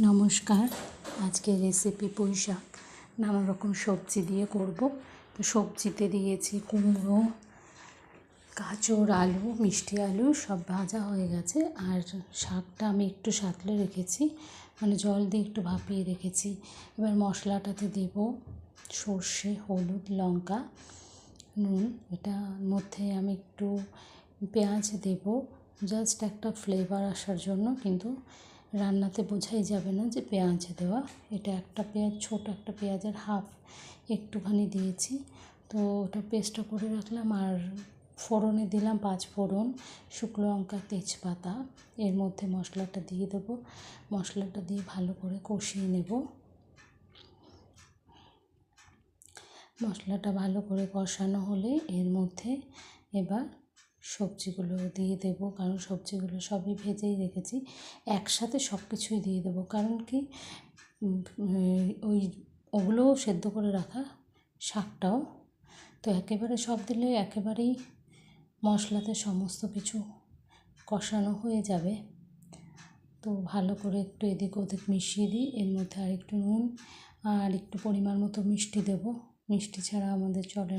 নমস্কার। আজকে রেসিপি পুঁই শাক নানা রকম সবজি দিয়ে করব। তো সবজিতে দিয়েছি কুমড়ো, গাজর, আলু, মিষ্টি আলু সব ভাজা হয়ে গেছে। আর শাকটা আমি একটু সাঁতলে রেখেছি, মানে জল দিয়ে একটু ভাপিয়ে রেখেছি। এবার মশলাটাতে দেব সর্ষে, হলুদ, লঙ্কা, নুন। এটার মধ্যে আমি একটু পেঁয়াজ দেব, জাস্ট একটা ফ্লেভার আসার জন্য, কিন্তু রান্নাতে বোঝাই যাবে না যে পেঁয়াজ দেওয়া। এটা একটা পেঁয়াজ, ছোট একটা পেঁয়াজের হাফ একটুখানি দিয়েছি। তো ওটা পেস্টটা করে রাখলাম। আর ফোড়নে দিলাম 5 ফোড়ন, শুকনো লঙ্কা, তেজপাতা। এর মধ্যে মশলাটা দিয়ে দেবো। মশলাটা দিয়ে ভালো করে কষিয়ে নেব। মশলাটা ভালো করে কষানো হলে এর মধ্যে এবার সবজিগুলো দিয়ে দেবো, কারণ সবজিগুলো সবই ভেজেই রেখেছি। একসাথে সব কিছুই দিয়ে দেবো, কারণ কি ওগুলোও সেদ্ধ করে রাখা, শাকটাও। তো একেবারে সব দিলে একেবারেই মশলাতে সমস্ত কিছু কষানো হয়ে যাবে। তো ভালো করে একটু এদিক ওদিক মিশিয়ে দিই। এর মধ্যে আর একটু নুন আর একটু পরিমাণ মতো মিষ্টি দেবো। মিষ্টি ছাড়া আমাদের চলে না।